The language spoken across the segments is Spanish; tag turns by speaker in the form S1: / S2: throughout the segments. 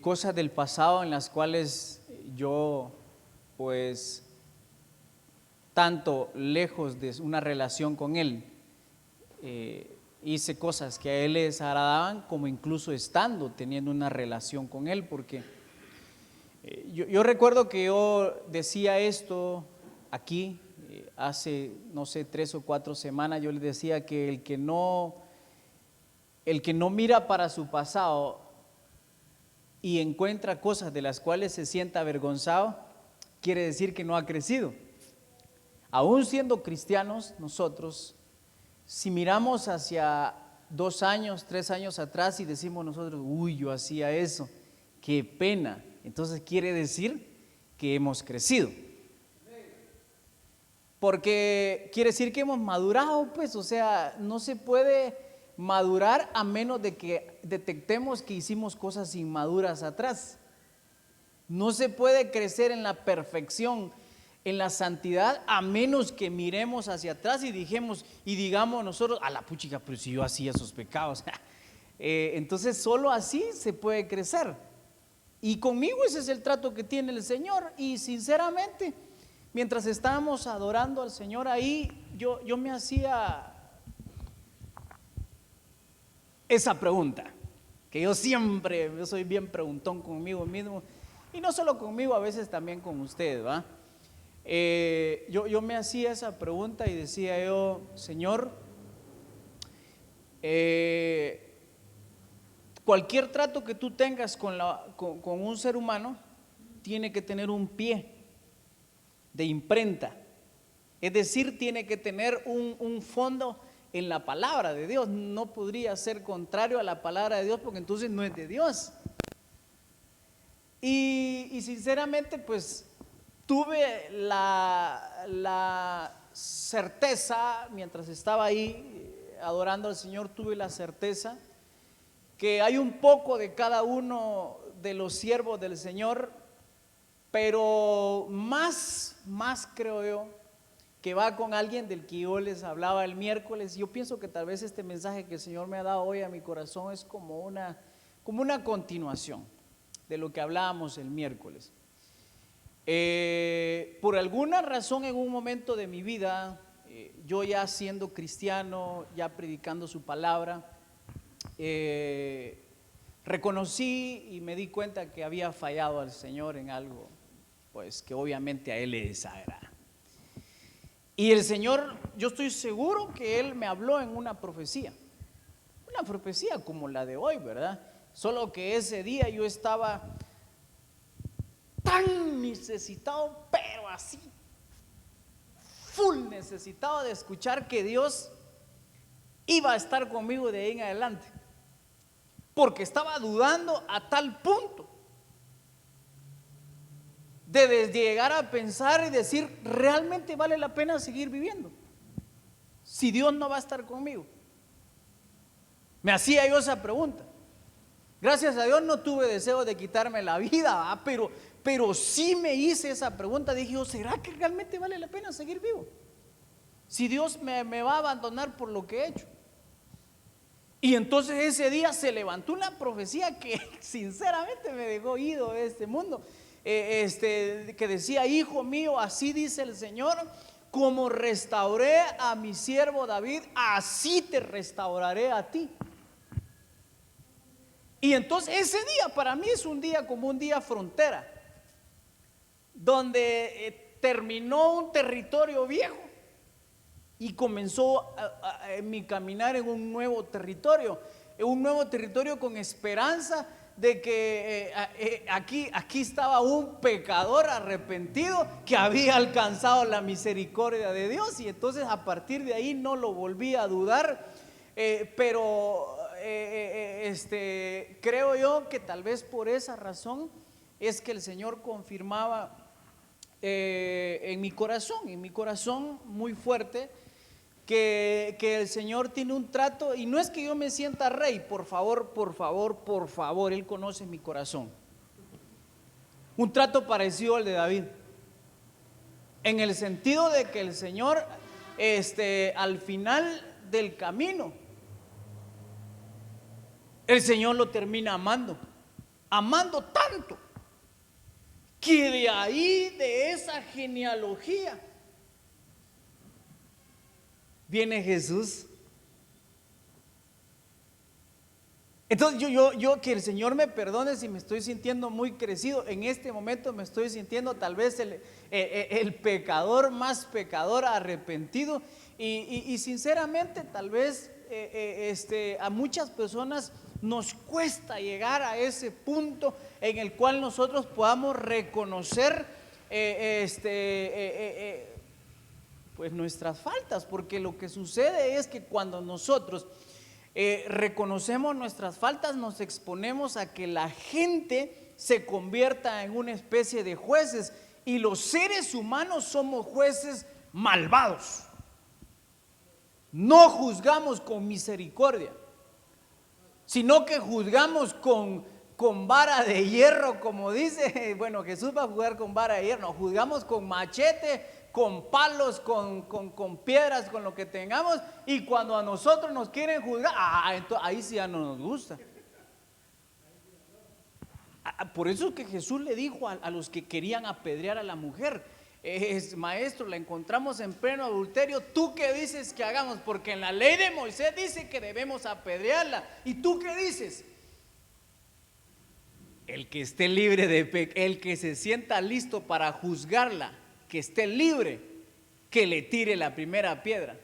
S1: cosas del pasado en las cuales yo, pues, tanto lejos de una relación con Él, hice cosas que a Él le desagradaban, como incluso estando teniendo una relación con Él, porque yo recuerdo que yo decía esto aquí hace, no sé, 3 o 4 semanas. Yo les decía que el que no mira para su pasado y encuentra cosas de las cuales se sienta avergonzado, quiere decir que no ha crecido. Aún siendo cristianos nosotros, si miramos hacia 2 años, 3 años atrás y decimos nosotros, uy, yo hacía eso, qué pena, entonces quiere decir que hemos crecido. Porque quiere decir que hemos madurado, pues, o sea, no se puede madurar a menos de que detectemos que hicimos cosas inmaduras atrás. No se puede crecer en la perfección, en la santidad, a menos que miremos hacia atrás y digamos nosotros, a la puchica, pero si yo hacía esos pecados. Entonces solo así se puede crecer. Y conmigo ese es el trato que tiene el Señor. Y sinceramente, mientras estábamos adorando al Señor ahí, yo me hacía esa pregunta, que yo soy bien preguntón conmigo mismo, y no solo conmigo, a veces también con usted, ¿va? Yo me hacía esa pregunta y decía yo, Señor, cualquier trato que tú tengas con un ser humano tiene que tener un pie de imprenta, es decir, tiene que tener un fondo en la palabra de Dios. No podría ser contrario a la palabra de Dios, porque entonces no es de Dios. Y sinceramente, pues tuve la certeza, mientras estaba ahí adorando al Señor, tuve la certeza que hay un poco de cada uno de los siervos del Señor, pero más creo yo que va con alguien del que yo les hablaba el miércoles. Yo pienso que tal vez este mensaje que el Señor me ha dado hoy a mi corazón es como una continuación de lo que hablábamos el miércoles. Por alguna razón, en un momento de mi vida, yo ya siendo cristiano, ya predicando su palabra, reconocí y me di cuenta que había fallado al Señor en algo, pues que obviamente a Él le desagrada. Y el Señor, yo estoy seguro que Él me habló en una profecía como la de hoy, ¿verdad? Solo que ese día yo estaba tan necesitado, pero así, full necesitado de escuchar que Dios iba a estar conmigo de ahí en adelante, porque estaba dudando a tal punto de llegar a pensar y decir, ¿realmente vale la pena seguir viviendo si Dios no va a estar conmigo? Me hacía yo esa pregunta. Gracias a Dios no tuve deseo de quitarme la vida, pero sí me hice esa pregunta. Dije yo, ¿será que realmente vale la pena seguir vivo? Si Dios me va a abandonar por lo que he hecho. Y entonces ese día se levantó una profecía que sinceramente me dejó ido de este mundo, que decía, hijo mío, así dice el Señor, como restauré a mi siervo David, así te restauraré a ti. Y entonces ese día para mí es un día como un día frontera, donde terminó un territorio viejo y comenzó mi caminar en un nuevo territorio con esperanza de que aquí estaba un pecador arrepentido que había alcanzado la misericordia de Dios, y entonces a partir de ahí no lo volví a dudar, pero creo yo que tal vez por esa razón es que el Señor confirmaba en mi corazón muy fuerte que el Señor tiene un trato, y no es que yo me sienta rey, por favor, Él conoce mi corazón. Un trato parecido al de David, en el sentido de que el Señor al final del camino, el Señor lo termina amando. amando tanto, que de ahí, de esa genealogía, viene Jesús. Entonces yo que el Señor me perdone si me estoy sintiendo muy crecido. En este momento me estoy sintiendo tal vez el pecador más pecador arrepentido. Y sinceramente tal vez a muchas personas nos cuesta llegar a ese punto en el cual nosotros podamos reconocer pues nuestras faltas. Porque lo que sucede es que cuando nosotros reconocemos nuestras faltas, nos exponemos a que la gente se convierta en una especie de jueces, y los seres humanos somos jueces malvados. No juzgamos con misericordia, sino que juzgamos con vara de hierro, como dice. Bueno, Jesús va a jugar con vara de hierro. No, juzgamos con machete, con palos, con piedras, con lo que tengamos. Y cuando a nosotros nos quieren juzgar, entonces, ahí sí ya no nos gusta. Por eso es que Jesús le dijo a los que querían apedrear a la mujer: maestro, la encontramos en pleno adulterio, ¿tú qué dices que hagamos? Porque en la ley de Moisés dice que debemos apedrearla. ¿Y tú qué dices? El que esté libre el que se sienta listo para juzgarla, que esté libre, que le tire la primera piedra.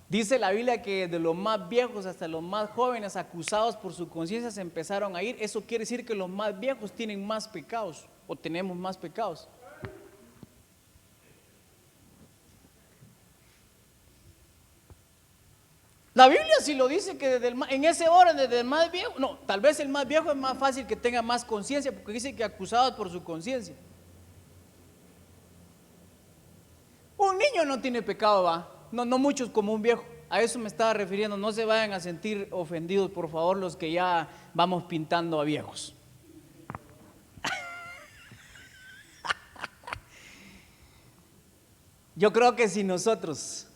S1: Dice la Biblia que de los más viejos hasta los más jóvenes, acusados por su conciencia, se empezaron a ir. Eso quiere decir que los más viejos tienen más pecados, o tenemos más pecados. La Biblia sí lo dice, que en ese orden, desde el más viejo, no, tal vez el más viejo es más fácil que tenga más conciencia, porque dice que acusados por su conciencia. Un niño no tiene pecado, va. No muchos como un viejo. A eso me estaba refiriendo. No se vayan a sentir ofendidos, por favor, los que ya vamos pintando a viejos. Yo creo que si nosotros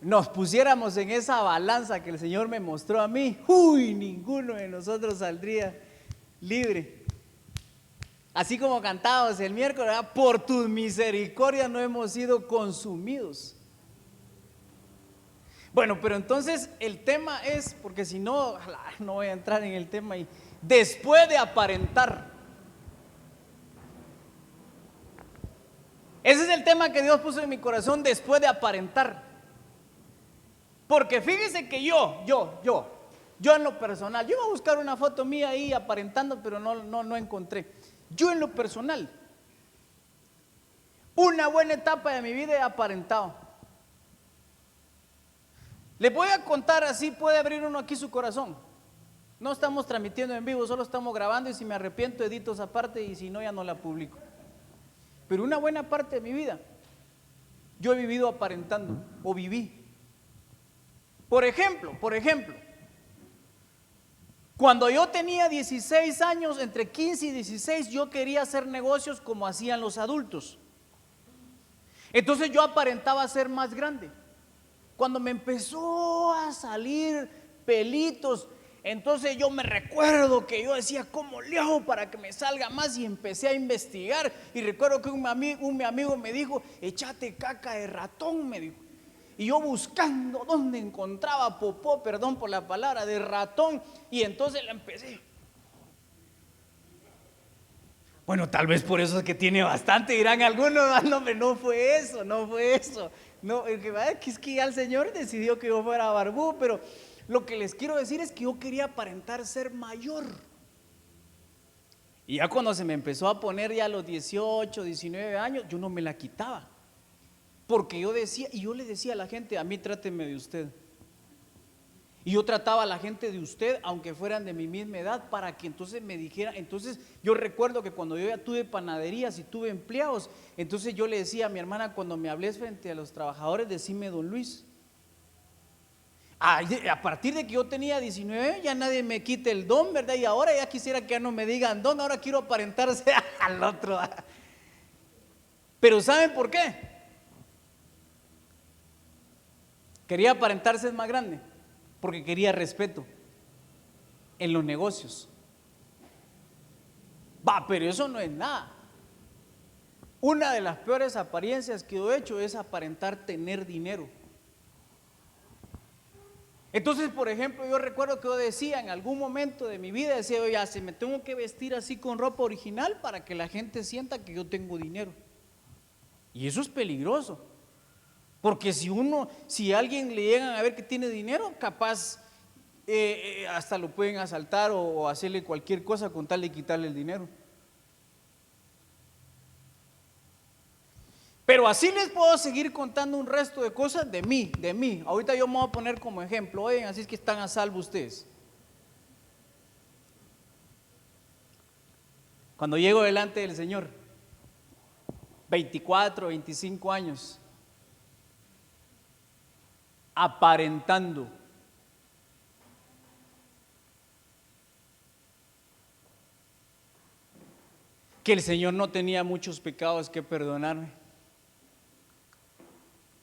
S1: nos pusiéramos en esa balanza que el Señor me mostró a mí, ninguno de nosotros saldría libre. Así como cantábamos el miércoles, ¿verdad? Por tus misericordias no hemos sido consumidos. Bueno, pero entonces el tema es, porque si no, no voy a entrar en el tema, y después de aparentar. Ese es el tema que Dios puso en mi corazón, después de aparentar. Porque fíjese que yo en lo personal, yo iba a buscar una foto mía ahí aparentando, pero no encontré. Yo en lo personal, una buena etapa de mi vida he aparentado. Les voy a contar, así puede abrir uno aquí su corazón. No estamos transmitiendo en vivo, solo estamos grabando, y si me arrepiento edito esa parte, y si no ya no la publico. Pero una buena parte de mi vida yo he vivido aparentando, o viví. Por ejemplo, cuando yo tenía 16 años, entre 15 y 16, yo quería hacer negocios como hacían los adultos. Entonces yo aparentaba ser más grande. Cuando me empezó a salir pelitos, entonces yo me recuerdo que yo decía, ¿cómo le hago para que me salga más? Y empecé a investigar, y recuerdo que un amigo me dijo, échate caca de ratón, me dijo. Y yo buscando dónde encontraba popó, perdón por la palabra, de ratón, y entonces la empecé. Bueno, tal vez por eso es que tiene bastante, dirán algunos, no, hombre, no fue eso. No, es que ya el Señor decidió que yo fuera barbú, pero lo que les quiero decir es que yo quería aparentar ser mayor. Y ya cuando se me empezó a poner ya a los 18, 19 años, yo no me la quitaba. Porque yo decía, y yo le decía a la gente, a mí tráteme de usted. Y yo trataba a la gente de usted, aunque fueran de mi misma edad, para que entonces me dijera. Entonces yo recuerdo que cuando yo ya tuve panaderías y tuve empleados, entonces yo le decía a mi hermana, cuando me hables frente a los trabajadores, decime don Luis. A partir de que yo tenía 19, ya nadie me quite el don, ¿verdad? Y ahora ya quisiera que ya no me digan don, ahora quiero aparentarse al otro. Pero ¿saben por qué? Quería aparentar ser más grande porque quería respeto en los negocios. Pero eso no es nada. Una de las peores apariencias que yo he hecho es aparentar tener dinero. Entonces, por ejemplo, yo recuerdo que yo decía en algún momento de mi vida, decía, oye, si me tengo que vestir así con ropa original para que la gente sienta que yo tengo dinero. Y eso es peligroso, porque si a alguien le llegan a ver que tiene dinero, capaz hasta lo pueden asaltar o hacerle cualquier cosa con tal de quitarle el dinero. Pero así les puedo seguir contando un resto de cosas de mí. Ahorita yo me voy a poner como ejemplo, oigan, así es que están a salvo ustedes. Cuando llego delante del Señor, 24, 25 años, aparentando. Que el Señor no tenía muchos pecados que perdonarme.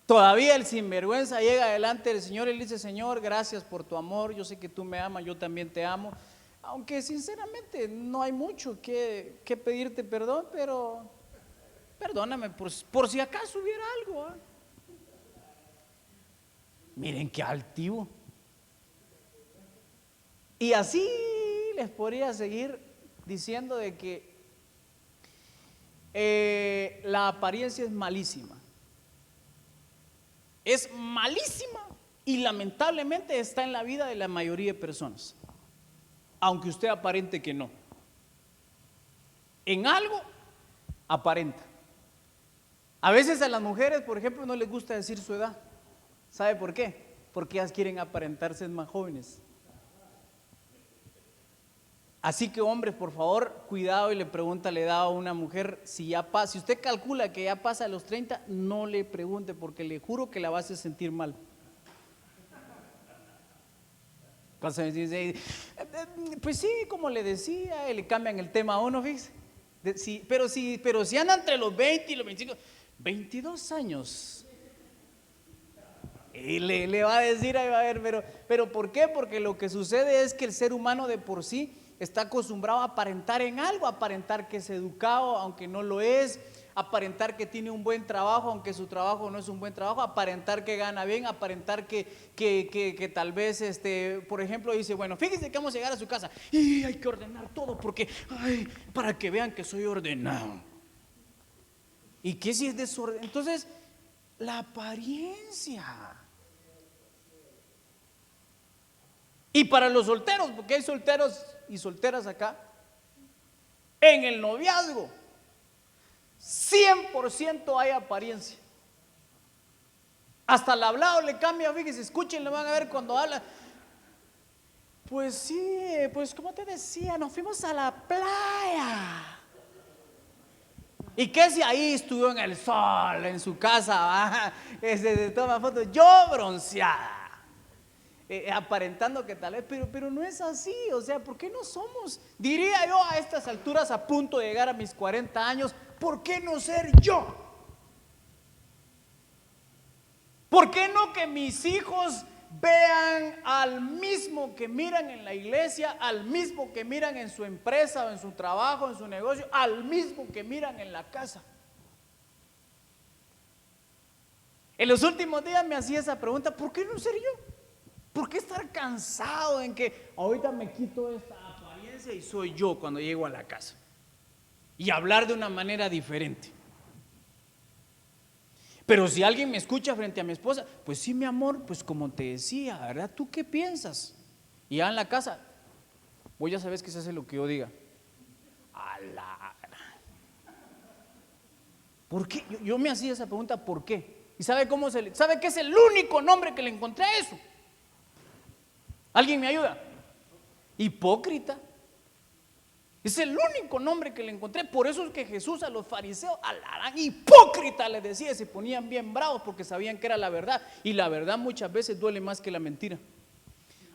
S1: Todavía el sinvergüenza llega delante del Señor y le dice, Señor, gracias por tu amor, yo sé que tú me amas, yo también te amo, aunque sinceramente no hay mucho que pedirte perdón, pero perdóname por si acaso hubiera algo. Miren qué altivo. Y así les podría seguir diciendo de que la apariencia es malísima. Es malísima y lamentablemente está en la vida de la mayoría de personas, aunque usted aparente que no. En algo aparenta. A veces a las mujeres, por ejemplo, no les gusta decir su edad. ¿Sabe por qué? Porque ellas quieren aparentarse más jóvenes. Así que hombres, por favor, cuidado y le pregunta la edad a una mujer. Si usted calcula que ya pasa a los 30, no le pregunte porque le juro que la va a hacer sentir mal. Pues sí, como le decía, le cambian el tema a uno, fíjese. Pero si anda entre los 20 y los 25, 22 años. Y le va a decir, ahí va a ver, pero ¿por qué? Porque lo que sucede es que el ser humano de por sí está acostumbrado a aparentar en algo, aparentar que es educado aunque no lo es, aparentar que tiene un buen trabajo aunque su trabajo no es un buen trabajo, aparentar que gana bien, aparentar que tal vez, por ejemplo, dice, bueno, fíjese que vamos a llegar a su casa y hay que ordenar todo porque, para que vean que soy ordenado. ¿Y qué si es desorden? Entonces, la apariencia. Y para los solteros, porque hay solteros y solteras acá, en el noviazgo 100% hay apariencia. Hasta el hablado le cambia, fíjense, escuchen, le van a ver cuando habla. Pues sí, pues como te decía, nos fuimos a la playa. ¿Y qué si ahí estuvo en el sol, en su casa, se toma fotos, yo bronceada? Aparentando que tal vez, pero no es así, o sea, ¿por qué no somos? Diría yo a estas alturas, a punto de llegar a mis 40 años, ¿por qué no ser yo? ¿Por qué no que mis hijos vean al mismo que miran en la iglesia, al mismo que miran en su empresa o en su trabajo, en su negocio, al mismo que miran en la casa? En los últimos días me hacía esa pregunta, ¿por qué no ser yo? ¿Por qué estar cansado en que ahorita me quito esta apariencia y soy yo cuando llego a la casa? Y hablar de una manera diferente. Pero si alguien me escucha frente a mi esposa, pues sí, mi amor, pues como te decía, ¿verdad? ¿Tú qué piensas? Y ya en la casa, vos ya sabes que se hace lo que yo diga. ¿Por qué? Yo me hacía esa pregunta, ¿por qué? ¿Y sabe qué es el único nombre que le encontré a eso? ¿Alguien me ayuda? Hipócrita. Es el único nombre que le encontré. Por eso es que Jesús a los fariseos, hipócrita les decía, se ponían bien bravos porque sabían que era la verdad. Y la verdad muchas veces duele más que la mentira.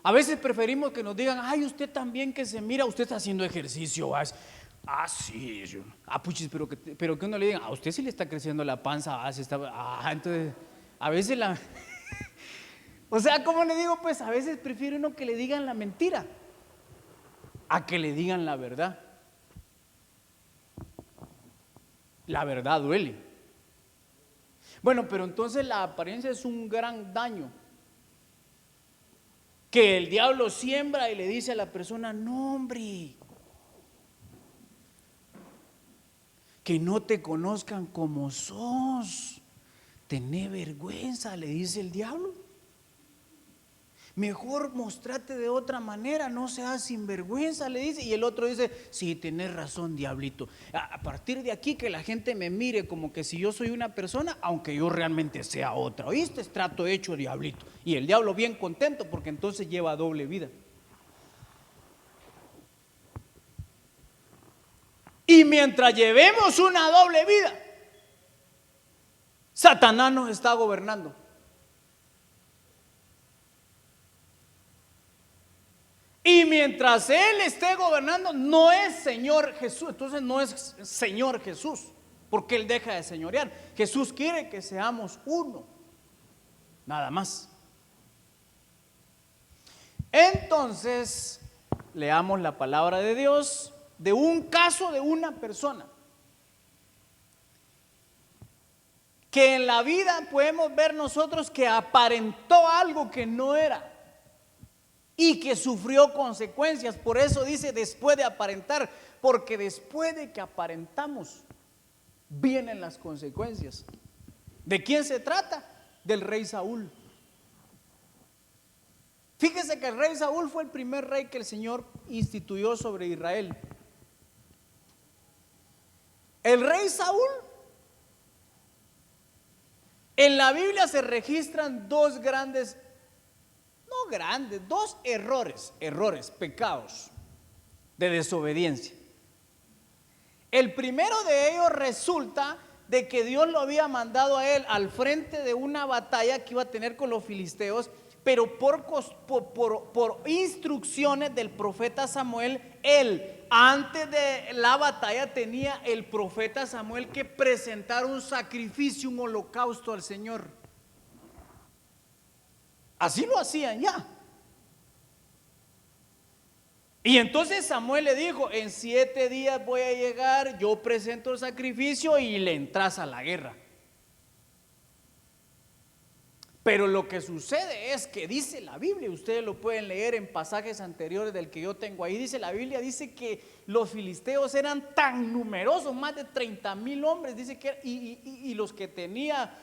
S1: A veces preferimos que nos digan, ay, usted también que se mira, usted está haciendo ejercicio. Sí, puchis, pero que uno le diga, a usted sí le está creciendo la panza. Entonces, a veces O sea, como le digo, pues a veces prefiere uno que le digan la mentira a que le digan la verdad. La verdad duele. Bueno, pero entonces la apariencia es un gran daño que el diablo siembra y le dice a la persona: no, hombre, que no te conozcan como sos, tené vergüenza, le dice el diablo. Mejor mostrate de otra manera, no seas sinvergüenza, le dice. Y el otro dice: sí, tenés razón, diablito. A partir de aquí que la gente me mire como que si yo soy una persona, aunque yo realmente sea otra. ¿Oíste? Es trato hecho, diablito. Y el diablo bien contento porque entonces lleva doble vida. Y mientras llevemos una doble vida, Satanás nos está gobernando. Y mientras Él esté gobernando, no es Señor Jesús. Entonces no es Señor Jesús, porque Él deja de señorear. Jesús quiere que seamos uno, nada más. Entonces, leamos la palabra de Dios de un caso de una persona que en la vida podemos ver nosotros que aparentó algo que no era y que sufrió consecuencias. Por eso dice después de aparentar, porque después de que aparentamos vienen las consecuencias. ¿De quién se trata? Del rey Saúl. Fíjese que el rey Saúl fue el primer rey que el Señor instituyó sobre Israel. El rey Saúl, en la Biblia se registran dos errores, pecados de desobediencia. El primero de ellos resulta de que Dios lo había mandado a él al frente de una batalla que iba a tener con los filisteos, pero por instrucciones del profeta Samuel, antes de la batalla tenía el profeta Samuel que presentar un sacrificio, un holocausto al Señor. Así lo hacían ya. Y entonces Samuel le dijo: en 7 días voy a llegar, yo presento el sacrificio y le entras a la guerra. Pero lo que sucede es que dice la Biblia, ustedes lo pueden leer en pasajes anteriores del que yo tengo ahí, dice la Biblia, dice que los filisteos eran tan numerosos, más de 30,000 hombres, dice que y los que tenía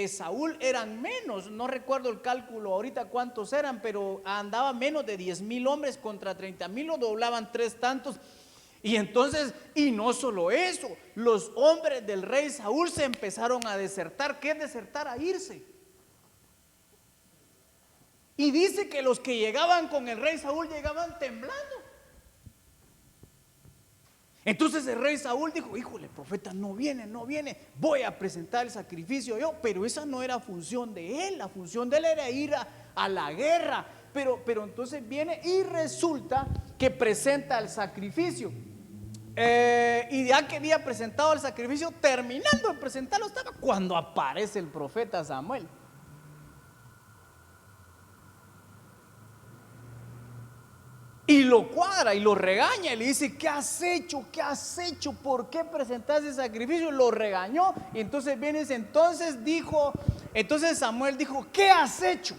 S1: Saúl eran menos, no recuerdo el cálculo ahorita cuántos eran, pero andaba menos de 10,000 hombres contra 30,000, lo doblaban 3 tantos. Y entonces, y no solo eso, los hombres del rey Saúl se empezaron a desertar. ¿Qué es desertar? A irse. Y dice que los que llegaban con el rey Saúl llegaban temblando. Entonces el rey Saúl dijo: híjole, el profeta no viene, voy a presentar el sacrificio yo. Pero esa no era función de él, la función de él era ir a la guerra. Pero entonces viene y resulta que presenta el sacrificio. Y ya que había presentado el sacrificio, terminando de presentarlo estaba cuando aparece el profeta Samuel. Y lo cuadra y lo regaña y le dice: ¿qué has hecho? ¿Qué has hecho? ¿Por qué presentaste ese sacrificio? Lo regañó. Y entonces entonces Samuel dijo: ¿qué has hecho?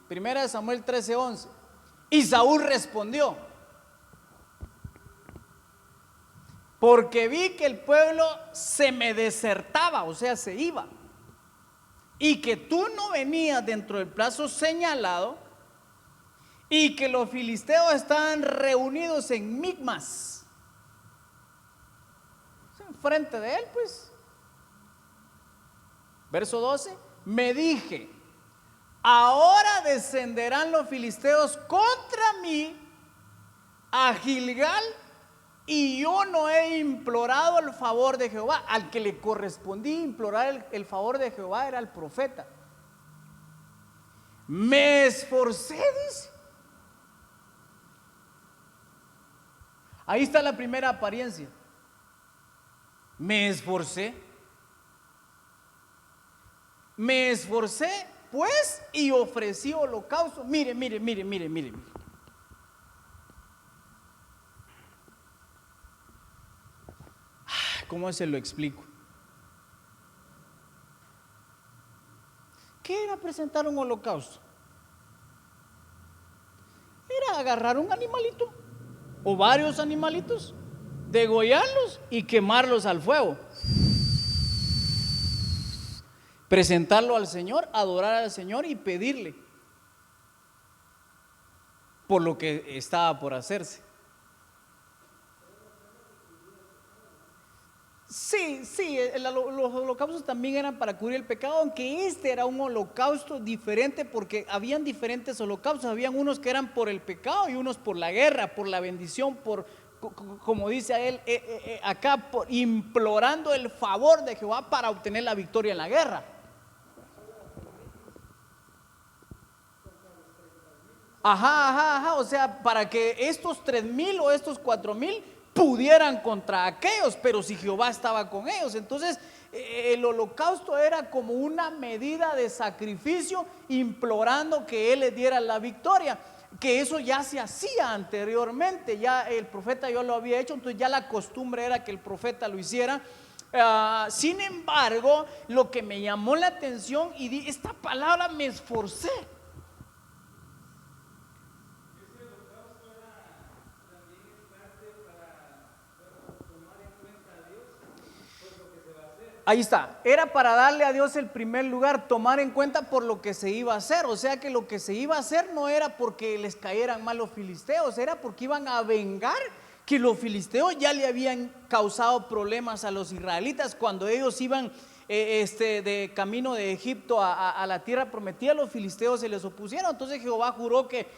S1: Primera de Samuel 13:11. Y Saúl respondió: porque vi que el pueblo se me desertaba, o sea, se iba, y que tú no venías dentro del plazo señalado, y que los filisteos estaban reunidos en Micmas, enfrente de él, pues. Verso 12: me dije: ahora descenderán los filisteos contra mí a Gilgal, y yo no he implorado el favor de Jehová. Al que le correspondía implorar el favor de Jehová era el profeta. Me esforcé, dice. Ahí está la primera apariencia. Me esforcé pues y ofrecí holocausto. Mire, mire, mire, mire, mire. ¿Cómo se lo explico? ¿Qué era presentar un holocausto? Era agarrar un animalito o varios animalitos, degollarlos y quemarlos al fuego, presentarlo al Señor, adorar al Señor y pedirle por lo que estaba por hacerse. Sí, sí, los holocaustos también eran para cubrir el pecado, aunque este era un holocausto diferente porque habían diferentes holocaustos. Habían unos que eran por el pecado y unos por la guerra, por la bendición, como dice a él acá, implorando el favor de Jehová para obtener la victoria en la guerra. Ajá, o sea, para que estos 3,000 o estos 4,000 pudieran contra aquellos, pero si Jehová estaba con ellos, entonces el holocausto era como una medida de sacrificio, implorando que Él les diera la victoria, que eso ya se hacía anteriormente, ya el profeta ya lo había hecho, entonces ya la costumbre era que el profeta lo hiciera. Sin embargo, lo que me llamó la atención y esta palabra me esforcé. Ahí está, era para darle a Dios el primer lugar, tomar en cuenta por lo que se iba a hacer. O sea que lo que se iba a hacer no era porque les cayeran mal los filisteos, era porque iban a vengar que los filisteos ya le habían causado problemas a los israelitas cuando ellos iban de camino de Egipto a la tierra prometida. Los filisteos se les opusieron, entonces Jehová juró que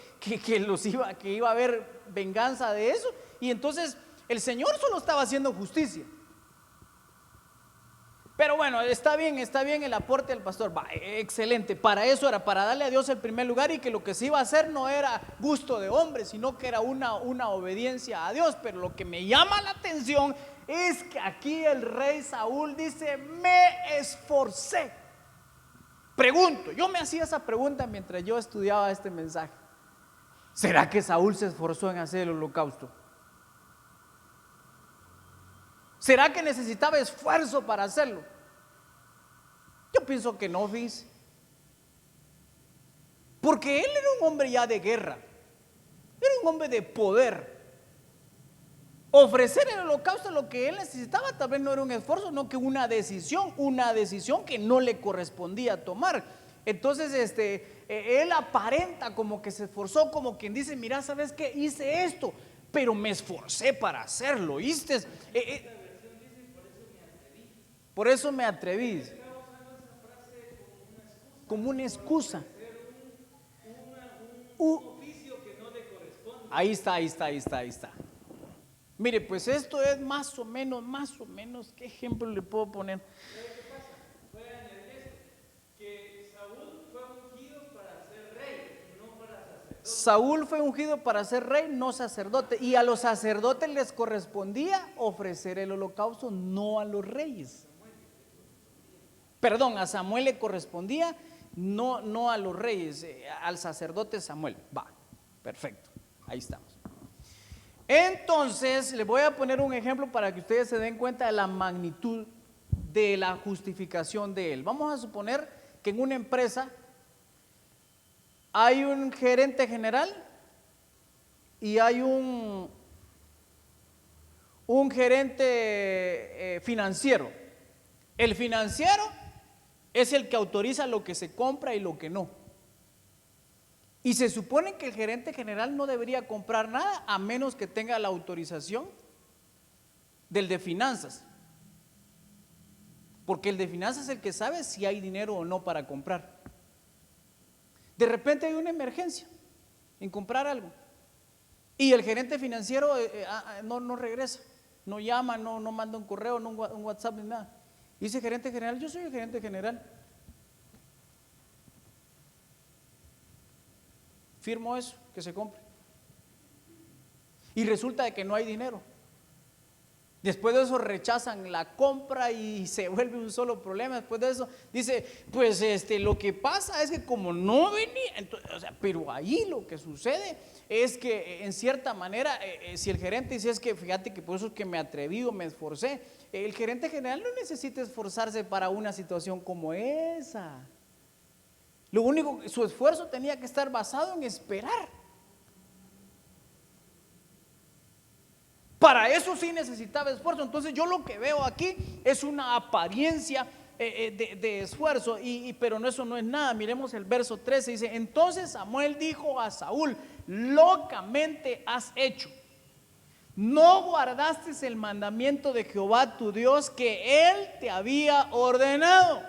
S1: iba a haber venganza de eso, y entonces el Señor solo estaba haciendo justicia. Pero bueno, está bien el aporte del pastor, va, excelente. Para eso era, para darle a Dios el primer lugar, y que lo que se iba a hacer no era gusto de hombre, sino que era una obediencia a Dios. Pero lo que me llama la atención es que aquí el rey Saúl dice: me esforcé. Pregunto, yo me hacía esa pregunta mientras yo estudiaba este mensaje: ¿será que Saúl se esforzó en hacer el holocausto? ¿Será que necesitaba esfuerzo para hacerlo? Yo pienso que no, fíjense. Porque él era un hombre ya de guerra, era un hombre de poder. Ofrecer el holocausto, lo que él necesitaba tal vez no era un esfuerzo, no que una decisión que no le correspondía tomar. Entonces él aparenta como que se esforzó, como quien dice: mira, ¿sabes qué? Hice esto, pero me esforcé para hacerlo, ¿viste? Por eso me atreví. Como una excusa. Ahí está. Mire, pues esto es más o menos, ¿qué ejemplo le puedo poner? Saúl fue ungido para ser rey, no sacerdote. Y a los sacerdotes les correspondía ofrecer el holocausto, no a los reyes. Perdón, a Samuel le correspondía, no a los reyes, al sacerdote Samuel. Va, perfecto, ahí estamos. Entonces, les voy a poner un ejemplo para que ustedes se den cuenta de la magnitud de la justificación de él. Vamos a suponer que en una empresa hay un gerente general y hay un gerente financiero. El financiero es el que autoriza lo que se compra y lo que no. Y se supone que el gerente general no debería comprar nada a menos que tenga la autorización del de finanzas. Porque el de finanzas es el que sabe si hay dinero o no para comprar. De repente hay una emergencia en comprar algo y el gerente financiero no regresa, no llama, no manda un correo, no un WhatsApp ni nada. Dice gerente general: yo soy el gerente general, firmo eso, que se compre. Y resulta de que no hay dinero. Después de eso rechazan la compra y se vuelve un solo problema. Después de eso dice, pues lo que pasa es que como no venía, entonces, o sea, pero ahí lo que sucede es que en cierta manera, si el gerente dice, es que fíjate que por eso es que me atreví o me esforcé, el gerente general no necesita esforzarse para una situación como esa. Lo único, su esfuerzo tenía que estar basado en esperar. Para eso sí necesitaba esfuerzo. Entonces yo lo que veo aquí es una apariencia de esfuerzo, pero no, eso no es nada. Miremos el verso 13, dice, entonces Samuel dijo a Saúl, locamente has hecho. No guardaste el mandamiento de Jehová tu Dios que él te había ordenado.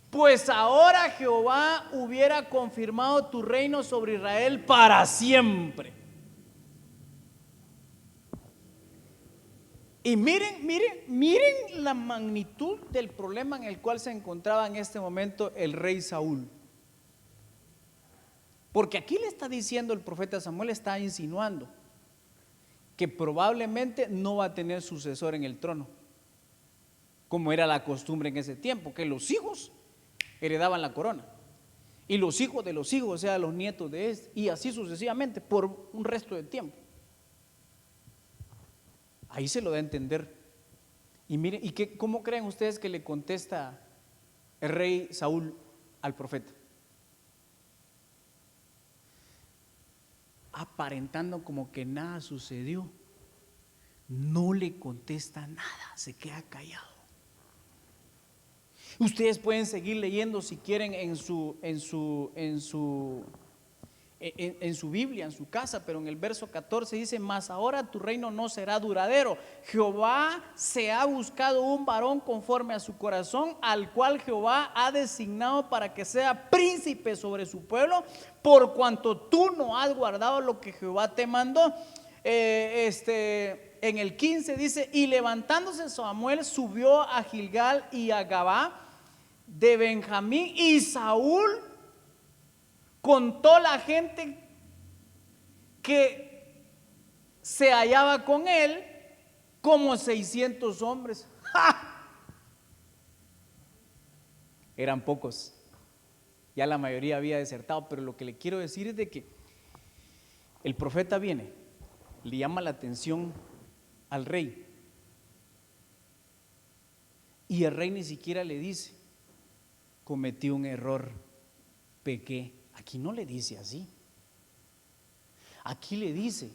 S1: Pues ahora Jehová hubiera confirmado tu reino sobre Israel para siempre. Y miren la magnitud del problema en el cual se encontraba en este momento el rey Saúl. Porque aquí le está diciendo el profeta Samuel, está insinuando que probablemente no va a tener sucesor en el trono, como era la costumbre en ese tiempo, que los hijos heredaban la corona y los hijos de los hijos, o sea, los nietos de este, y así sucesivamente por un resto de tiempo. Ahí se lo da a entender. Y miren, ¿cómo creen ustedes que le contesta el rey Saúl al profeta? Aparentando como que nada sucedió. No le contesta nada, se queda callado. Ustedes pueden seguir leyendo si quieren en su Biblia, en su casa, pero en el verso 14 dice, mas ahora tu reino no será duradero. Jehová se ha buscado un varón conforme a su corazón, al cual Jehová ha designado para que sea príncipe sobre su pueblo, por cuanto tú no has guardado lo que Jehová te mandó. En el 15 dice, y levantándose Samuel subió a Gilgal y a Gabá de Benjamín, y Saúl contó la gente que se hallaba con él como 600 hombres. ¡Ja! Eran pocos, ya la mayoría había desertado, pero lo que le quiero decir es de que el profeta viene, le llama la atención al rey y el rey ni siquiera le dice, cometí un error, pequé. Aquí no le dice así. Aquí le dice,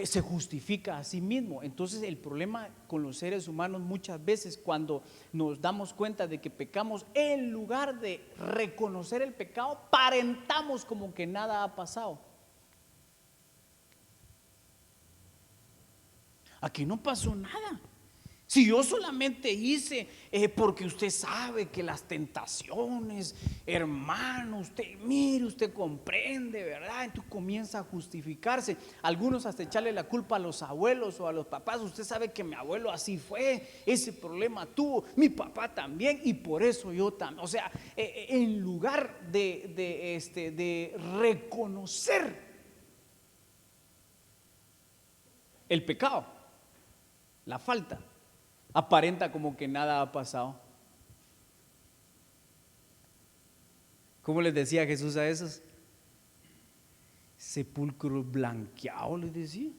S1: se justifica a sí mismo. Entonces el problema con los seres humanos muchas veces, cuando nos damos cuenta de que pecamos, en lugar de reconocer el pecado, aparentamos como que nada ha pasado. Aquí no pasó nada. Si yo solamente hice porque usted sabe que las tentaciones, hermano, usted mire, usted comprende, ¿verdad? Entonces comienza a justificarse. Algunos hasta echarle la culpa a los abuelos o a los papás. Usted sabe que mi abuelo así fue, ese problema tuvo, mi papá también, y por eso yo también. O sea, en lugar de reconocer el pecado, la falta, aparenta como que nada ha pasado. ¿Cómo les decía Jesús a esos? Sepulcros blanqueados, les decía.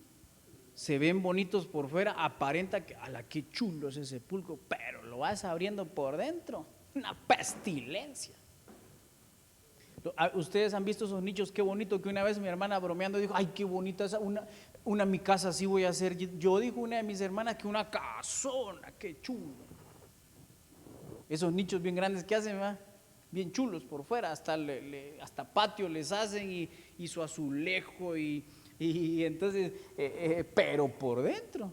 S1: Se ven bonitos por fuera, aparenta que, ala, qué chulo ese sepulcro, pero lo vas abriendo por dentro, una pestilencia. Ustedes han visto esos nichos, qué bonito, que una vez mi hermana bromeando dijo, ay, qué bonita esa, una mi casa así voy a hacer. Yo dijo una de mis hermanas que una casona, qué chulo. Esos nichos bien grandes que hacen, ¿verdad? Bien chulos por fuera, hasta patio les hacen y su azulejo y entonces, pero por dentro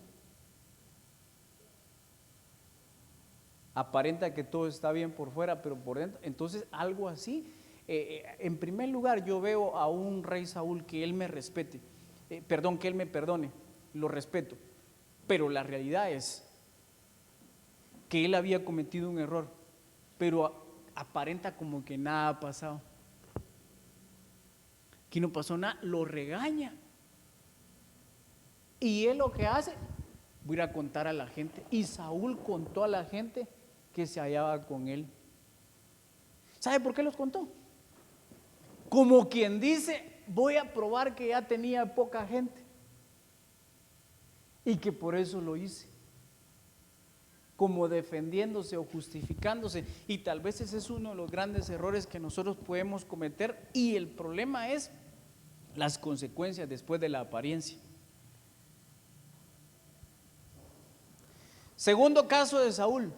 S1: aparenta que todo está bien por fuera, pero por dentro, entonces algo así. En primer lugar, yo veo a un rey Saúl que él me respete, que él me perdone, lo respeto, pero la realidad es que él había cometido un error, pero aparenta como que nada ha pasado. Aquí no pasó nada, lo regaña. Y él lo que hace, voy a ir a contar a la gente. Y Saúl contó a la gente que se hallaba con él. ¿Sabe por qué los contó? Como quien dice, voy a probar que ya tenía poca gente y que por eso lo hice, como defendiéndose o justificándose. Y tal vez ese es uno de los grandes errores que nosotros podemos cometer, y el problema es las consecuencias después de la apariencia. Segundo caso de Saúl,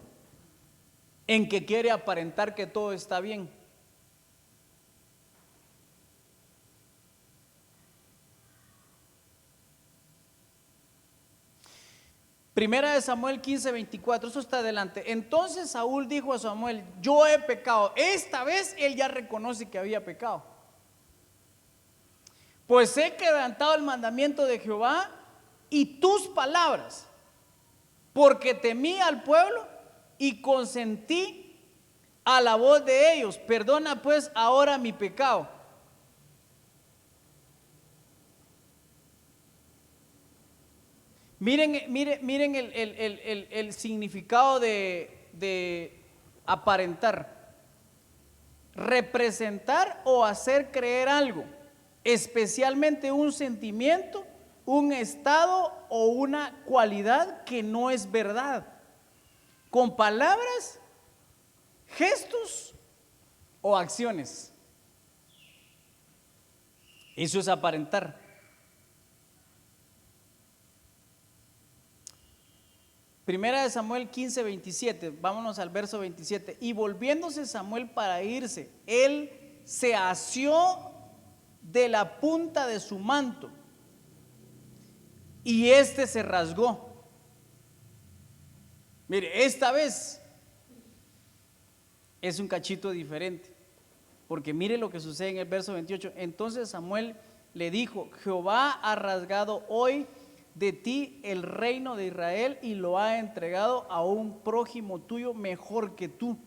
S1: en que quiere aparentar que todo está bien. Primera de Samuel 15:24, eso está adelante. Entonces Saúl dijo a Samuel: yo he pecado. Esta vez él ya reconoce que había pecado. Pues he quebrantado el mandamiento de Jehová y tus palabras, porque temí al pueblo y consentí a la voz de ellos. Perdona pues ahora mi pecado. Miren el significado de aparentar: representar o hacer creer algo, especialmente un sentimiento, un estado o una cualidad que no es verdad, con palabras, gestos o acciones. Eso es aparentar. Primera de Samuel 15:27, vámonos al verso 27. Y volviéndose Samuel para irse, él se asió de la punta de su manto y éste se rasgó. Mire, esta vez es un cachito diferente, porque mire lo que sucede en el verso 28. Entonces Samuel le dijo: Jehová ha rasgado hoy de ti el reino de Israel y lo ha entregado a un prójimo tuyo mejor que tú.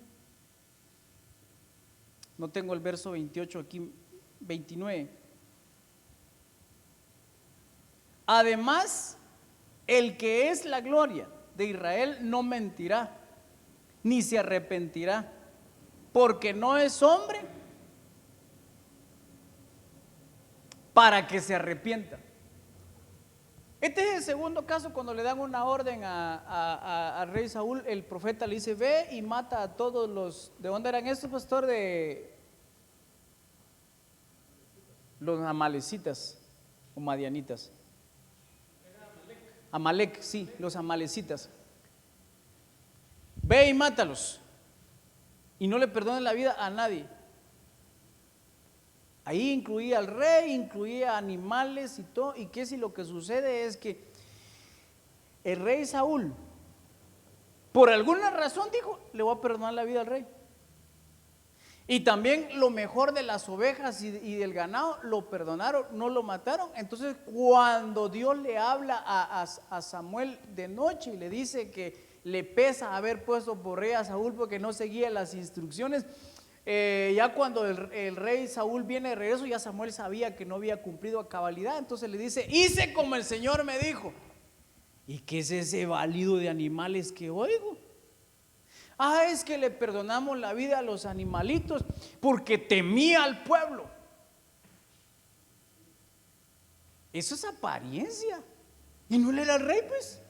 S1: No tengo el verso 28 aquí, 29. Además, el que es la gloria de Israel no mentirá, ni se arrepentirá, porque no es hombre para que se arrepienta. Este es el segundo caso cuando le dan una orden al rey Saúl. El profeta le dice: ve y mata a todos los… ¿De dónde eran estos, pastor? De los amalecitas o madianitas. Amalec, sí, los amalecitas. Ve y mátalos y no le perdones la vida a nadie. Ahí incluía al rey, incluía animales y todo. Y que si lo que sucede es que el rey Saúl, por alguna razón, dijo: le voy a perdonar la vida al rey. Y también lo mejor de las ovejas y del ganado lo perdonaron, no lo mataron. Entonces cuando Dios le habla a Samuel de noche y le dice que le pesa haber puesto por rey a Saúl porque no seguía las instrucciones, ya cuando el rey Saúl viene de regreso, ya Samuel sabía que no había cumplido a cabalidad. Entonces le dice: hice como el Señor me dijo. ¿Y qué es ese balido de animales que oigo? Ah, es que le perdonamos la vida a los animalitos porque temía al pueblo. Eso es apariencia. Y no le era el rey, pues.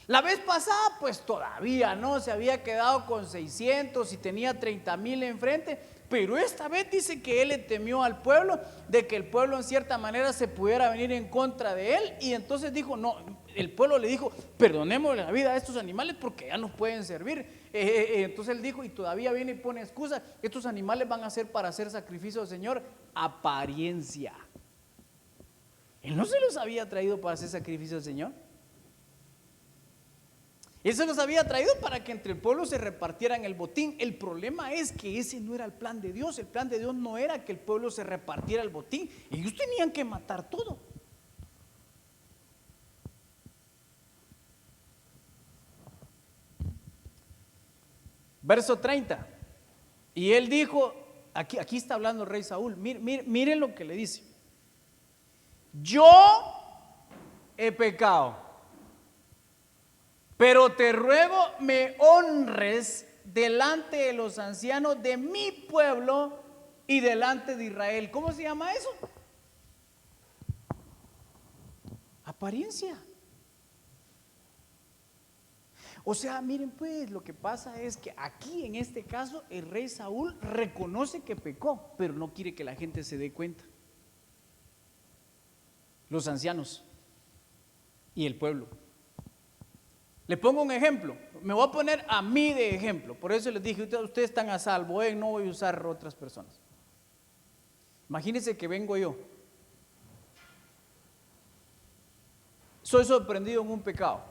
S1: La vez pasada, pues todavía no, se había quedado con 600 y tenía 30,000 enfrente, pero esta vez dice que él le temió al pueblo, de que el pueblo en cierta manera se pudiera venir en contra de él, y entonces dijo: no, el pueblo le dijo: perdonemos la vida a estos animales porque ya nos pueden servir. Entonces él dijo, y todavía viene y pone excusa: estos animales van a ser para hacer sacrificio al Señor. Apariencia. Él no se los había traído para hacer sacrificio al Señor. Él se los había traído para que entre el pueblo se repartieran el botín. El problema es que ese no era el plan de Dios. El plan de Dios no era que el pueblo se repartiera el botín. Ellos tenían que matar todo. Verso 30. Y él dijo, aquí está hablando el rey Saúl. Miren lo que le dice: yo he pecado, pero te ruego me honres delante de los ancianos de mi pueblo y delante de Israel. ¿Cómo se llama eso? Apariencia. O sea, miren pues, lo que pasa es que aquí en este caso el rey Saúl reconoce que pecó, pero no quiere que la gente se dé cuenta. Los ancianos y el pueblo. Le pongo un ejemplo, me voy a poner a mí de ejemplo, por eso les dije, ustedes están a salvo, no voy a usar otras personas. Imagínense que vengo yo, soy sorprendido en un pecado.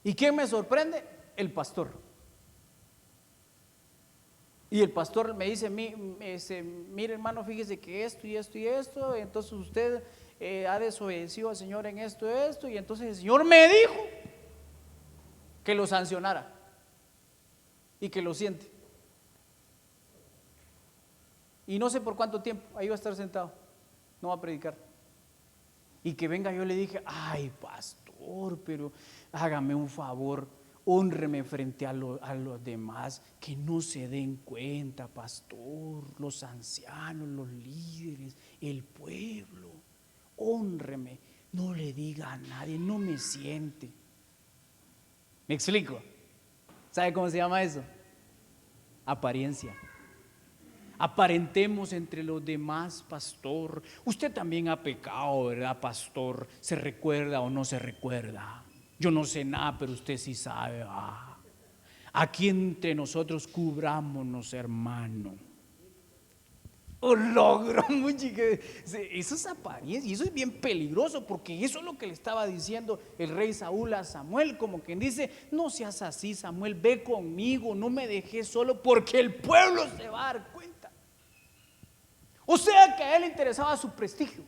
S1: ¿Y quién me sorprende? El pastor. Y el pastor me dice, mire hermano, fíjese que esto y esto y esto, entonces usted ha desobedecido al Señor en esto, y entonces el Señor me dijo que lo sancionara y que lo siente. Y no sé por cuánto tiempo, ahí va a estar sentado, no va a predicar. Y que venga, yo le dije, ay pastor, pero hágame un favor, hónreme frente a los demás, que no se den cuenta, pastor, los ancianos, los líderes, el pueblo, hónreme, no le diga a nadie, no me siente. ¿Me explico? ¿Sabe cómo se llama eso? Apariencia. Aparentemos entre los demás, pastor. Usted también ha pecado, ¿verdad, pastor? ¿Se recuerda o no se recuerda? Yo no sé nada, pero usted sí sabe. Aquí entre nosotros cubrámonos, hermano. Un logro, eso es apariencia, y eso es bien peligroso, porque eso es lo que le estaba diciendo el rey Saúl a Samuel, como quien dice, no seas así, Samuel, ve conmigo, no me dejes solo, porque el pueblo se va a dar cuenta. O sea que a él le interesaba su prestigio,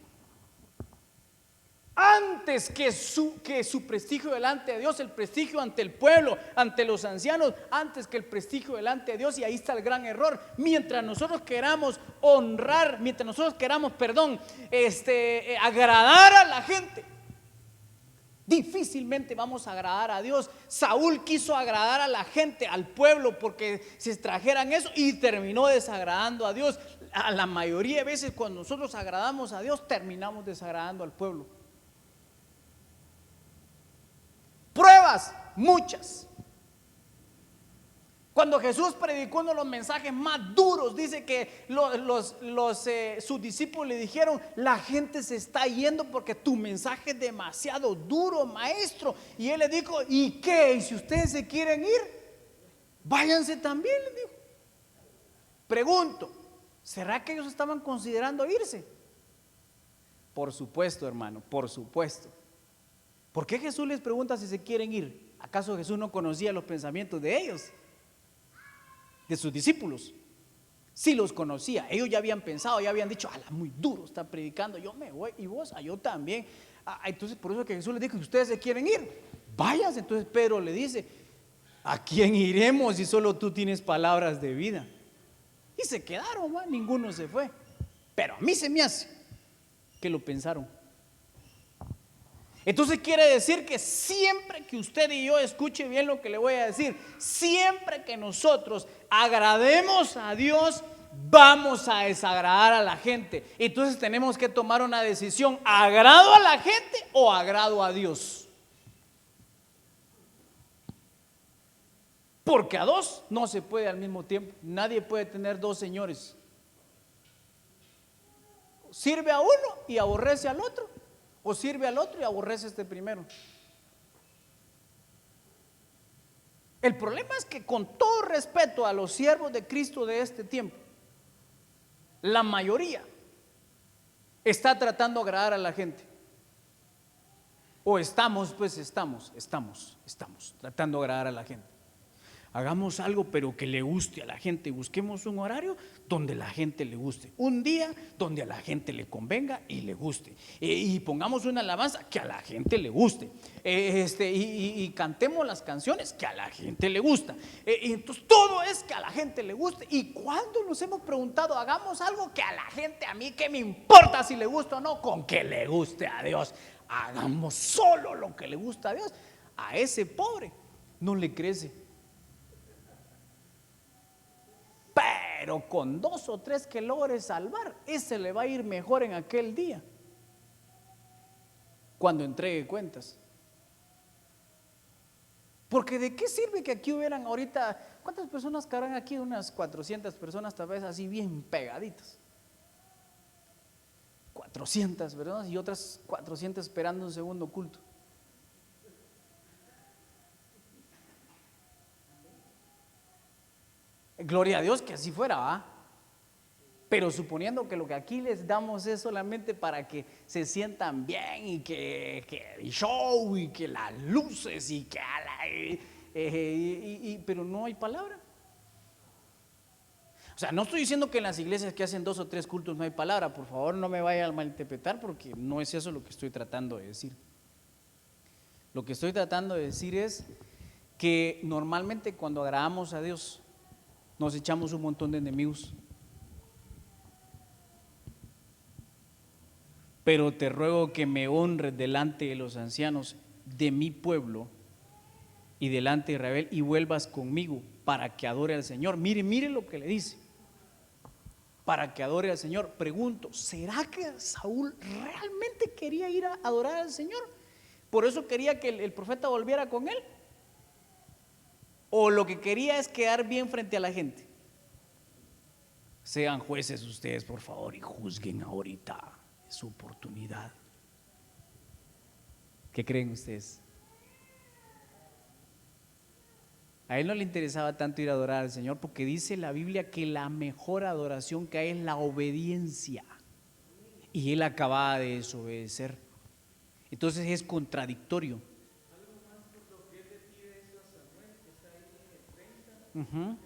S1: antes que su prestigio delante de Dios, el prestigio ante el pueblo, ante los ancianos, antes que el prestigio delante de Dios. Y ahí está el gran error. Mientras nosotros queramos honrar, mientras nosotros queramos, agradar a la gente, difícilmente vamos a agradar a Dios. Saúl quiso agradar a la gente, al pueblo, porque se extrajeran eso, y terminó desagradando a Dios. A la mayoría de veces cuando nosotros agradamos a Dios, terminamos desagradando al pueblo. Pruebas, muchas. Cuando Jesús predicó uno de los mensajes más duros, dice que sus discípulos le dijeron, la gente se está yendo porque tu mensaje es demasiado duro, maestro. Y él le dijo, ¿y qué? ¿Y si ustedes se quieren ir? Váyanse también, le dijo. Pregunto, ¿será que ellos estaban considerando irse? Por supuesto, hermano, por supuesto. ¿Por qué Jesús les pregunta si se quieren ir? ¿Acaso Jesús no conocía los pensamientos de ellos? De sus discípulos. Sí los conocía, ellos ya habían pensado, ya habían dicho, muy duro está predicando, yo me voy, y vos, yo también. Entonces por eso que Jesús les dijo, que ustedes se quieren ir, váyanse. Entonces Pedro le dice, ¿a quién iremos si solo tú tienes palabras de vida? Y se quedaron, ninguno se fue. Pero a mí se me hace que lo pensaron. Entonces quiere decir que siempre que usted y yo, escuche bien lo que le voy a decir, siempre que nosotros agrademos a Dios, vamos a desagradar a la gente. Entonces tenemos que tomar una decisión: ¿agrado a la gente o agrado a Dios? Porque a dos no se puede al mismo tiempo. Nadie puede tener dos señores. Sirve a uno y aborrece al otro, o sirve al otro y aborrece a este primero. El problema es que, con todo respeto a los siervos de Cristo de este tiempo, la mayoría está tratando de agradar a la gente. O estamos tratando de agradar a la gente. Hagamos algo pero que le guste a la gente. Busquemos un horario donde la gente le guste, un día donde a la gente le convenga y le guste, y pongamos una alabanza que a la gente le guste, y cantemos las canciones que a la gente le gusta, y entonces todo es que a la gente le guste. Y cuando nos hemos preguntado, hagamos algo que a la gente, a mí qué me importa si le gusta o no, con que le guste a Dios, hagamos solo lo que le gusta a Dios. A ese pobre no le crece, pero con 2 o 3 que logre salvar, ese le va a ir mejor en aquel día, cuando entregue cuentas. Porque de qué sirve que aquí hubieran ahorita, ¿cuántas personas cabrán aquí? Unas 400 personas tal vez, así bien pegaditas, 400 personas, y otras 400 esperando un segundo culto. Gloria a Dios que así fuera, ¿va? Pero suponiendo que lo que aquí les damos es solamente para que se sientan bien, y que el show y que las luces y que pero no hay palabra. O sea, no estoy diciendo que en las iglesias que hacen 2 o 3 cultos no hay palabra, por favor no me vaya a malinterpretar, porque no es eso lo que estoy tratando de decir. Lo que estoy tratando de decir es que normalmente cuando agradamos a Dios nos echamos un montón de enemigos. Pero te ruego que me honres delante de los ancianos de mi pueblo y delante de Israel, y vuelvas conmigo para que adore al Señor. Mire lo que le dice: para que adore al Señor. Pregunto, ¿será que Saúl realmente quería ir a adorar al Señor? ¿Por eso quería que el profeta volviera con él? ¿O lo que quería es quedar bien frente a la gente? Sean jueces ustedes, por favor, y juzguen ahorita. Es su oportunidad. ¿Qué creen ustedes? A él no le interesaba tanto ir a adorar al Señor, porque dice la Biblia que la mejor adoración que hay es la obediencia, y él acababa de desobedecer. Entonces es contradictorio. Uh-huh.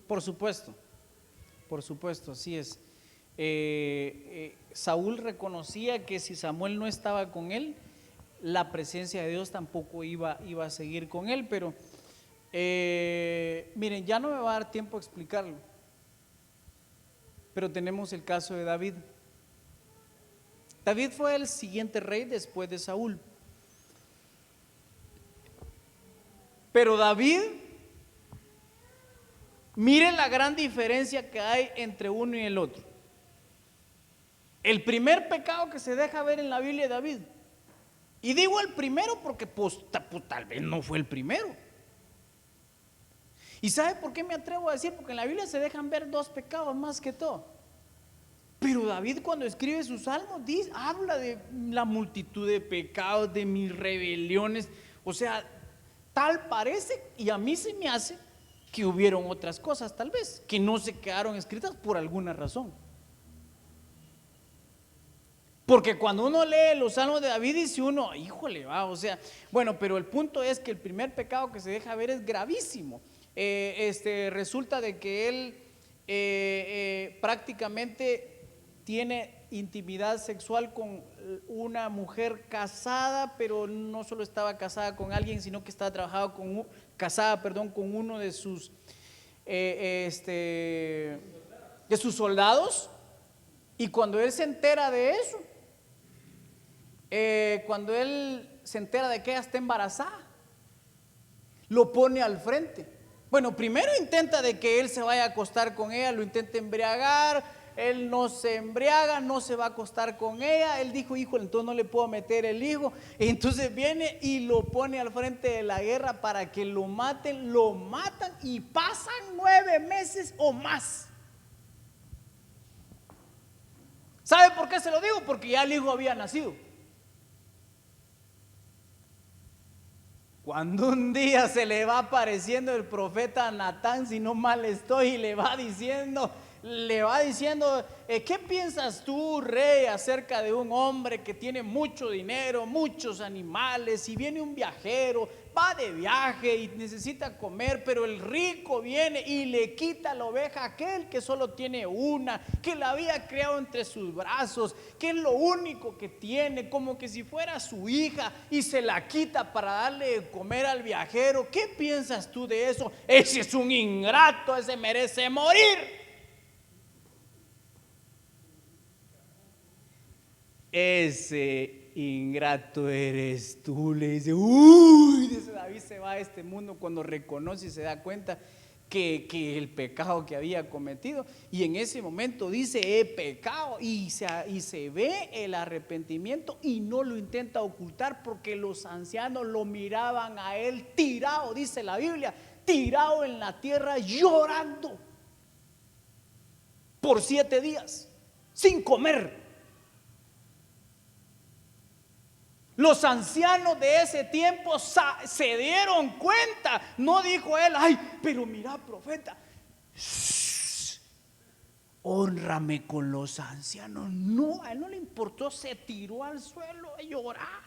S1: Por supuesto. Por supuesto, así es. Saúl reconocía que si Samuel no estaba con él, la presencia de Dios tampoco iba a seguir con él. Pero miren, ya no me va a dar tiempo a explicarlo, pero tenemos el caso de David. David fue el siguiente rey después de Saúl. Pero David, miren la gran diferencia que hay entre uno y el otro. El primer pecado que se deja ver en la Biblia de David, y digo el primero porque pues tal vez no fue el primero. ¿Y sabe por qué me atrevo a decir? Porque en la Biblia se dejan ver 2 pecados más que todo. Pero David, cuando escribe sus salmos, habla de la multitud de pecados, de mis rebeliones. O sea, tal parece, y a mí se me hace, que hubieron otras cosas tal vez que no se quedaron escritas por alguna razón. Porque cuando uno lee los salmos de David, dice uno, híjole, va, o sea, bueno, pero el punto es que el primer pecado que se deja ver es gravísimo. Resulta de que él prácticamente tiene intimidad sexual con una mujer casada, pero no solo estaba casada con alguien, sino que estaba casada con uno de sus soldados. Y cuando él se entera de eso, cuando él se entera de que ella está embarazada, lo pone al frente. Bueno, primero intenta de que él se vaya a acostar con ella, lo intenta embriagar. Él no se embriaga, no se va a acostar con ella. Él dijo, híjole, entonces no le puedo meter el hijo. Y entonces viene y lo pone al frente de la guerra para que lo maten. Lo matan y pasan 9 meses o más. ¿Sabe por qué se lo digo? Porque ya el hijo había nacido. Cuando un día se le va apareciendo el profeta Natán, si no mal estoy, y le va diciendo, ¿qué piensas tú, rey, acerca de un hombre que tiene mucho dinero, muchos animales, y viene un viajero, va de viaje y necesita comer, pero el rico viene y le quita la oveja a aquel que solo tiene una, que la había criado entre sus brazos, que es lo único que tiene, como que si fuera su hija, y se la quita para darle de comer al viajero? ¿Qué piensas tú de eso? Ese es un ingrato, ese merece morir. Ese ingrato eres tú, le dice. Dice David, se va a este mundo cuando reconoce y se da cuenta que el pecado que había cometido, y en ese momento dice: he pecado, y se ve el arrepentimiento y no lo intenta ocultar, porque los ancianos lo miraban a él tirado, dice la Biblia, tirado en la tierra llorando por 7 días sin comer. Los ancianos de ese tiempo se dieron cuenta. No dijo él: ay, pero mira, profeta, hónrame con los ancianos. No, a él no le importó, se tiró al suelo a llorar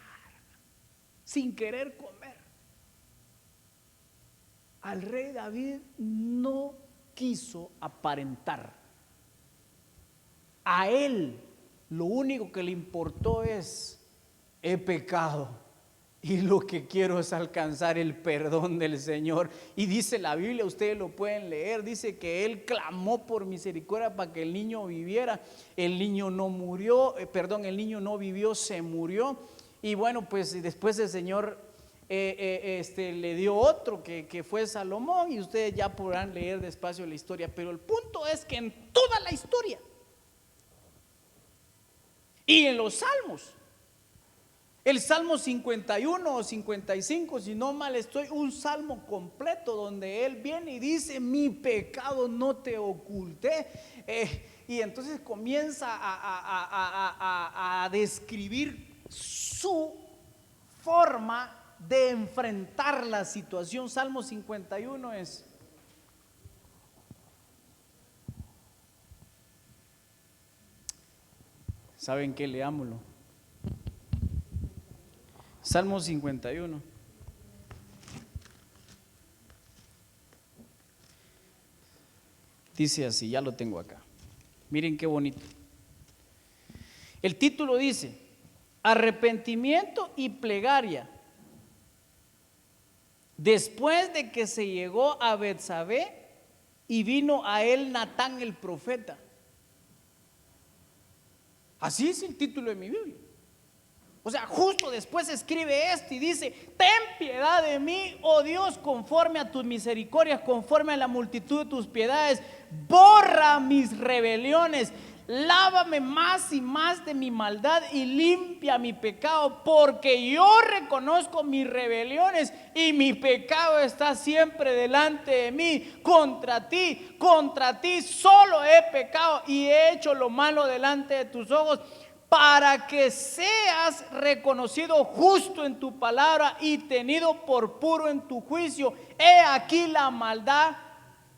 S1: sin querer comer. Al rey David no quiso aparentar. A él lo único que le importó es: he pecado y lo que quiero es alcanzar el perdón del Señor. Y dice la Biblia, ustedes lo pueden leer, dice que él clamó por misericordia para que el niño viviera. El niño no murió, el niño no vivió, se murió. Y bueno, pues después el Señor le dio otro que fue Salomón, y ustedes ya podrán leer despacio la historia. Pero el punto es que en toda la historia y en los salmos, el Salmo 51 o 55, si no mal estoy, un salmo completo donde él viene y dice: mi pecado no te oculté. Y entonces comienza a describir su forma de enfrentar la situación. Salmo 51 es: ¿saben qué? Leámoslo. Salmo 51. Dice así, ya lo tengo acá. Miren qué bonito. El título dice: arrepentimiento y plegaria después de que se llegó a Betsabé y vino a él Natán el profeta. Así es el título de mi Biblia. O sea, justo después escribe esto y dice: ten piedad de mí, oh Dios, conforme a tus misericordias, conforme a la multitud de tus piedades. Borra mis rebeliones, lávame más y más de mi maldad y limpia mi pecado, porque yo reconozco mis rebeliones y mi pecado está siempre delante de mí. Contra ti solo he pecado y he hecho lo malo delante de tus ojos, para que seas reconocido justo en tu palabra y tenido por puro en tu juicio. He aquí la maldad,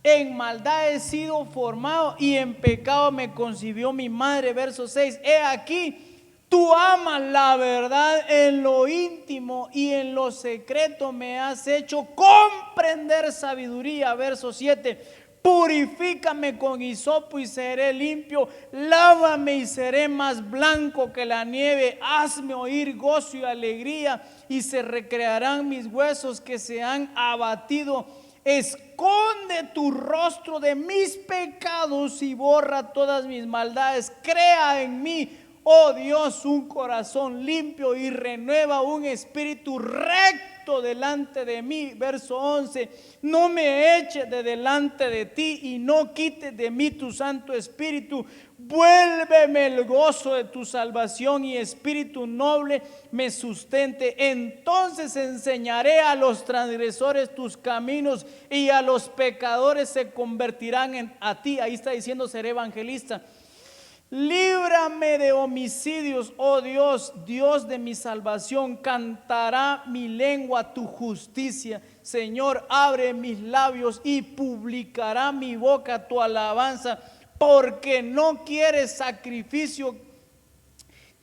S1: en maldad he sido formado y en pecado me concibió mi madre. Verso 6, he aquí, tú amas la verdad en lo íntimo y en lo secreto me has hecho comprender sabiduría. Verso 7, purifícame con hisopo y seré limpio, lávame y seré más blanco que la nieve. Hazme oír gozo y alegría y se recrearán mis huesos que se han abatido. Esconde tu rostro de mis pecados y borra todas mis maldades. Crea en mí, oh Dios, un corazón limpio y renueva un espíritu recto delante de mí. Verso 11, no me eches de delante de ti y no quites de mí tu santo espíritu. Vuélveme el gozo de tu salvación y espíritu noble me sustente. Entonces enseñaré a los transgresores tus caminos y a los pecadores se convertirán a ti. Ahí está diciendo: seré evangelista. Líbrame de homicidios, oh Dios, Dios de mi salvación. Cantará mi lengua tu justicia. Señor, abre mis labios y publicará mi boca tu alabanza. Porque no quieres sacrificio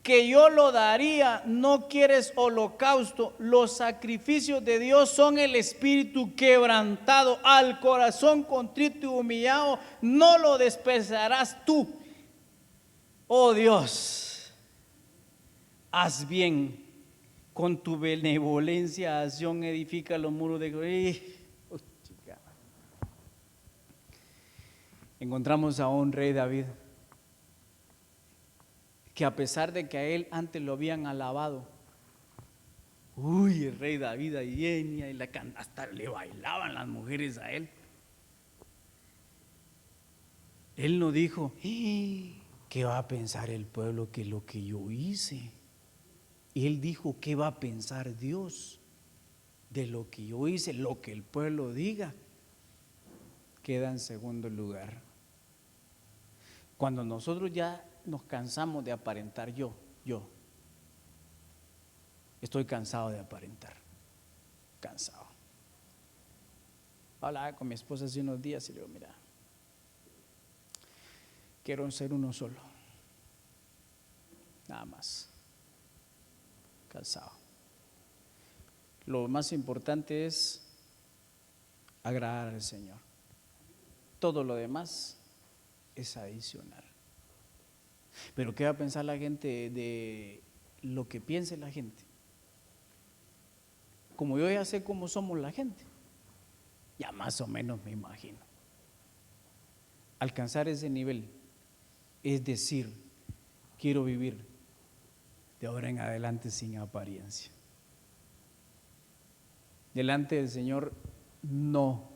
S1: que yo lo daría, no quieres holocausto. Los sacrificios de Dios son el espíritu quebrantado. Al corazón contrito y humillado no lo despreciarás tú. Oh Dios, haz bien, con tu benevolencia, acción, edifica los muros de gloria. Encontramos a un rey David, que a pesar de que a él antes lo habían alabado, el rey David y hasta le bailaban las mujeres a él. Él no dijo, ¿qué va a pensar el pueblo que lo que yo hice? Y él dijo, ¿qué va a pensar Dios de lo que yo hice? Lo que el pueblo diga queda en segundo lugar. Cuando nosotros ya nos cansamos de aparentar, yo estoy cansado de aparentar, cansado. Hablaba con mi esposa hace unos días y le digo, mira, quiero ser uno solo, nada más, cansado. Lo más importante es agradar al Señor. Todo lo demás es adicional. Pero ¿qué va a pensar la gente de lo que piense la gente? Como yo ya sé cómo somos la gente, ya más o menos me imagino. Alcanzar ese nivel es decir, quiero vivir de ahora en adelante sin apariencia. Delante del Señor, no.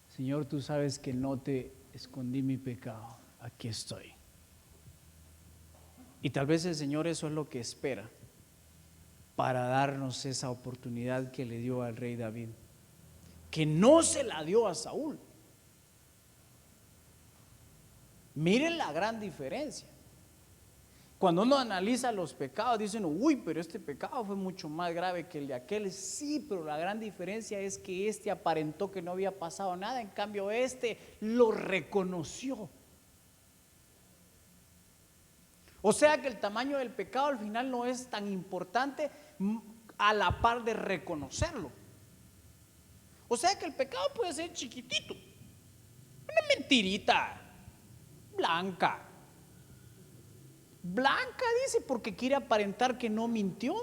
S1: Señor, tú sabes que no te escondí mi pecado, aquí estoy. Y tal vez el Señor eso es lo que espera para darnos esa oportunidad que le dio al rey David, que no se la dio a Saúl. Miren la gran diferencia. Cuando uno analiza los pecados, dicen, pero este pecado fue mucho más grave que el de aquel. Sí, pero la gran diferencia es que este aparentó que no había pasado nada, en cambio este lo reconoció. O sea que el tamaño del pecado al final no es tan importante a la par de reconocerlo. O sea que el pecado puede ser chiquitito, una mentirita blanca, dice, porque quiere aparentar que no mintió.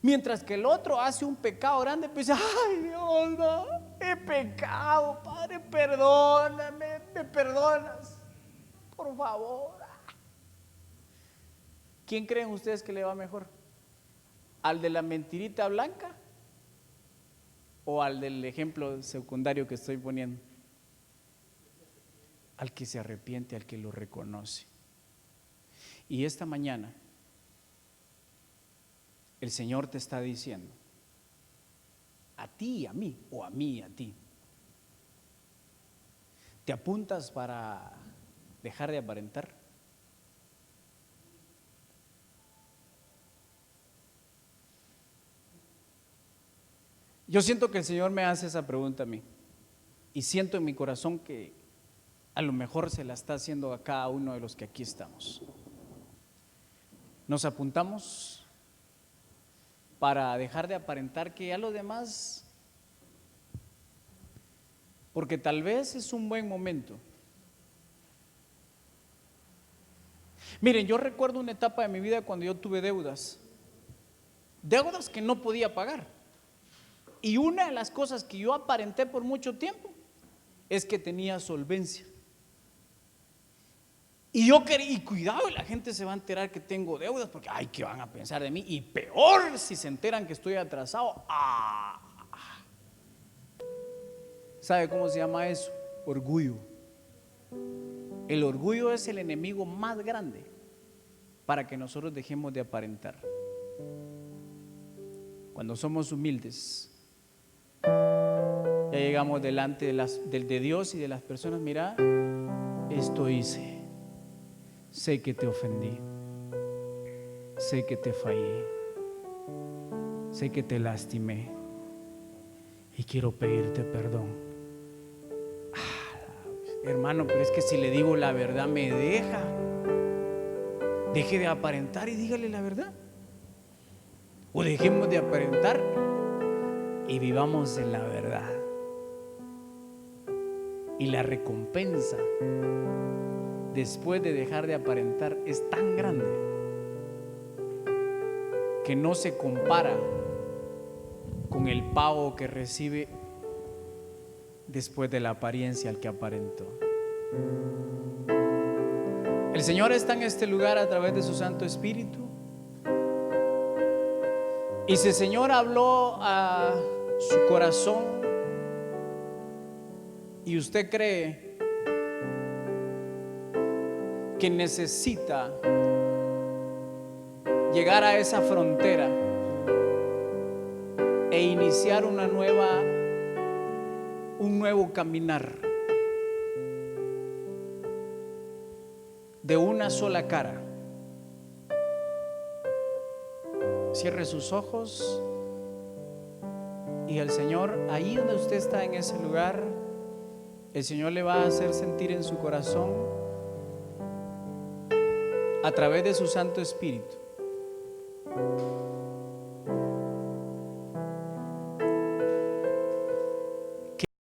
S1: Mientras que el otro hace un pecado grande, pues ay Dios, no, he pecado, Padre, perdóname, me perdonas, por favor. ¿Quién creen ustedes que le va mejor? ¿Al de la mentirita blanca o al del ejemplo secundario que estoy poniendo? Al que se arrepiente, al que lo reconoce. Y esta mañana el Señor te está diciendo, a ti y a mí, o a mí y a ti, ¿te apuntas para dejar de aparentar? Yo siento que el Señor me hace esa pregunta a mí, y siento en mi corazón que a lo mejor se la está haciendo a cada uno de los que aquí estamos. Nos apuntamos para dejar de aparentar que ya lo demás, porque tal vez es un buen momento. Miren, yo recuerdo una etapa de mi vida cuando yo tuve deudas que no podía pagar. Y una de las cosas que yo aparenté por mucho tiempo es que tenía solvencia. Y yo quería, y cuidado, la gente se va a enterar que tengo deudas, porque ay, ¿qué van a pensar de mí? Y peor si se enteran que estoy atrasado. ¿Sabe cómo se llama eso? Orgullo. El orgullo es el enemigo más grande para que nosotros dejemos de aparentar. Cuando somos humildes, ya llegamos delante de Dios y de las personas. Mira, esto hice, sé que te ofendí, sé que te fallé, sé que te lastimé y quiero pedirte perdón. Hermano, pero es que si le digo la verdad me deja. Deje de aparentar y dígale la verdad. O dejemos de aparentar y vivamos en la verdad. Y la recompensa después de dejar de aparentar es tan grande que no se compara con el pago que recibe después de la apariencia al que aparentó. El Señor está en este lugar a través de su Santo Espíritu. Y si el Señor habló a su corazón y usted cree que necesita llegar a esa frontera e iniciar un nuevo caminar de una sola cara, cierre sus ojos y el Señor, ahí donde usted está en ese lugar, el Señor le va a hacer sentir en su corazón a través de su Santo Espíritu